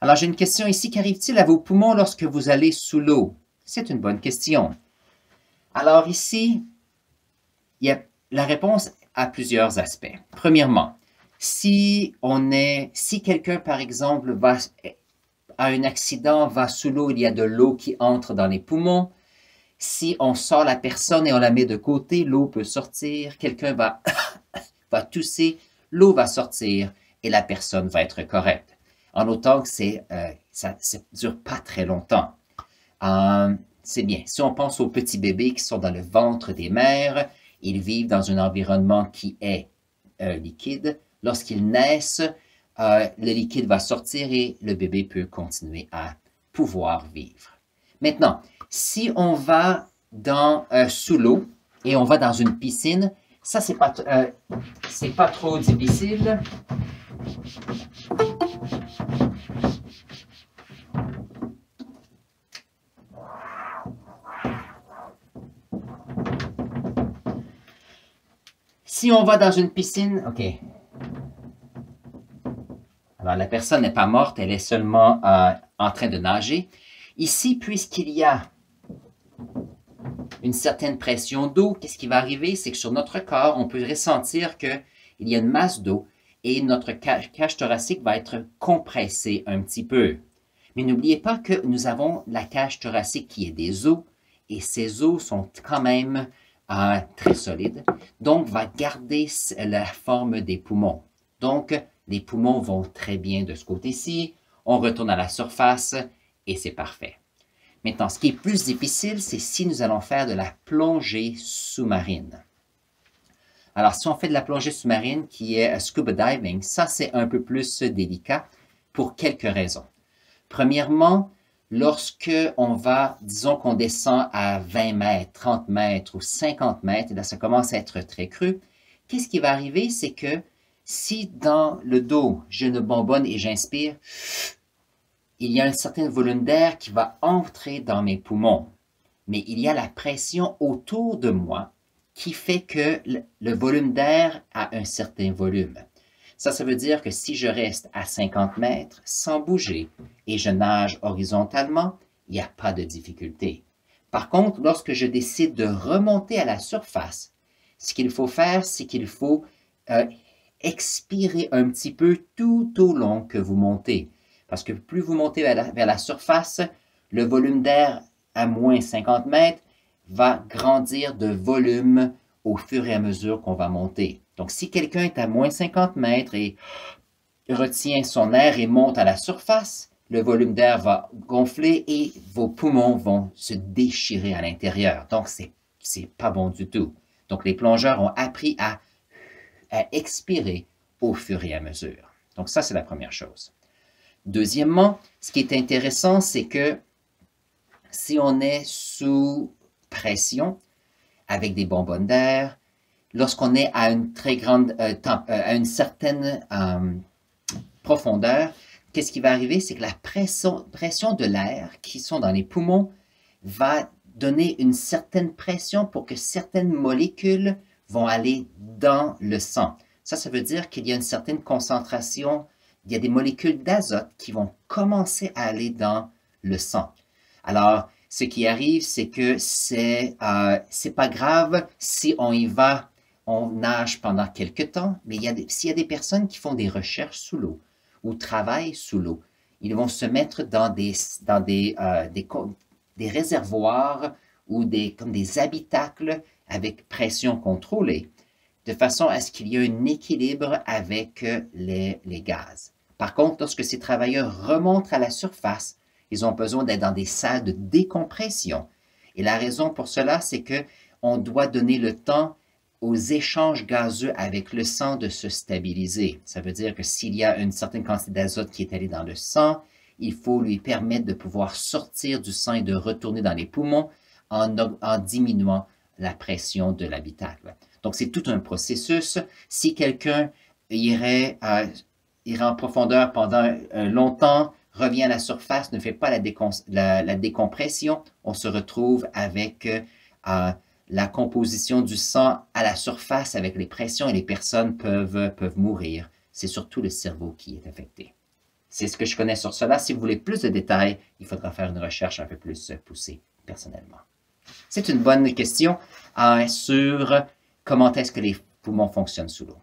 Alors, j'ai une question ici. Qu'arrive-t-il à vos poumons lorsque vous allez sous l'eau? C'est une bonne question. Alors ici, la réponse a plusieurs aspects. Premièrement, si quelqu'un, par exemple, a un accident, va sous l'eau, il y a de l'eau qui entre dans les poumons. Si on sort la personne et on la met de côté, l'eau peut sortir. Quelqu'un va, va tousser, l'eau va sortir et la personne va être correcte. En autant que ça ne dure pas très longtemps. C'est bien. Si on pense aux petits bébés qui sont dans le ventre des mères, ils vivent dans un environnement qui est liquide. Lorsqu'ils naissent, le liquide va sortir et le bébé peut continuer à pouvoir vivre. Maintenant, si on va sous l'eau et on va dans une piscine, ça, c'est pas trop difficile. Si on va dans une piscine, OK. Alors, la personne n'est pas morte, elle est seulement en train de nager. Ici, puisqu'il y a une certaine pression d'eau, qu'est-ce qui va arriver? C'est que sur notre corps, on peut ressentir qu'il y a une masse d'eau et notre cage thoracique va être compressée un petit peu. Mais n'oubliez pas que nous avons la cage thoracique qui est des os et ces os sont quand même très solides, donc va garder la forme des poumons. Donc, les poumons vont très bien de ce côté-ci, on retourne à la surface et c'est parfait. Maintenant, ce qui est plus difficile, c'est si nous allons faire de la plongée sous-marine. Alors, si on fait de la plongée sous-marine qui est scuba diving, ça c'est un peu plus délicat pour quelques raisons. Premièrement, lorsque on va, disons qu'on descend à 20 mètres, 30 mètres ou 50 mètres, et là ça commence à être très creux, qu'est-ce qui va arriver? C'est que si dans le dos, je ne bonbonne et j'inspire, il y a un certain volume d'air qui va entrer dans mes poumons. Mais il y a la pression autour de moi qui fait que le volume d'air a un certain volume. Ça veut dire que si je reste à 50 mètres sans bouger et je nage horizontalement, il n'y a pas de difficulté. Par contre, lorsque je décide de remonter à la surface, ce qu'il faut faire, c'est qu'il faut expirer un petit peu tout au long que vous montez. Parce que plus vous montez vers la surface, le volume d'air à moins 50 mètres va grandir de volume au fur et à mesure qu'on va monter. Donc, si quelqu'un est à moins 50 mètres et retient son air et monte à la surface, le volume d'air va gonfler et vos poumons vont se déchirer à l'intérieur. Donc, c'est pas bon du tout. Donc, les plongeurs ont appris à expirer au fur et à mesure. Donc, ça, c'est la première chose. Deuxièmement, ce qui est intéressant, c'est que si on est sous pression, avec des bonbonnes d'air, lorsqu'on est à une très grande, à une certaine profondeur, qu'est-ce qui va arriver? C'est que la pression de l'air qui sont dans les poumons va donner une certaine pression pour que certaines molécules vont aller dans le sang. Ça veut dire qu'il y a une certaine concentration, il y a des molécules d'azote qui vont commencer à aller dans le sang. Alors, ce qui arrive, c'est que c'est pas grave si on y va, on nage pendant quelques temps, mais s'il y a des personnes qui font des recherches sous l'eau ou travaillent sous l'eau, ils vont se mettre dans des réservoirs ou comme des habitacles avec pression contrôlée, de façon à ce qu'il y ait un équilibre avec les gaz. Par contre, lorsque ces travailleurs remontent à la surface, ils ont besoin d'être dans des salles de décompression. Et la raison pour cela, c'est qu'on doit donner le temps aux échanges gazeux avec le sang de se stabiliser. Ça veut dire que s'il y a une certaine quantité d'azote qui est allée dans le sang, il faut lui permettre de pouvoir sortir du sang et de retourner dans les poumons en diminuant la pression de l'habitacle. Donc, c'est tout un processus. Si quelqu'un irait en profondeur pendant longtemps, revient à la surface, ne fait pas la décompression, on se retrouve avec la composition du sang à la surface avec les pressions et les personnes peuvent mourir. C'est surtout le cerveau qui est affecté. C'est ce que je connais sur cela. Si vous voulez plus de détails, il faudra faire une recherche un peu plus poussée personnellement. C'est une bonne question sur comment est-ce que les poumons fonctionnent sous l'eau.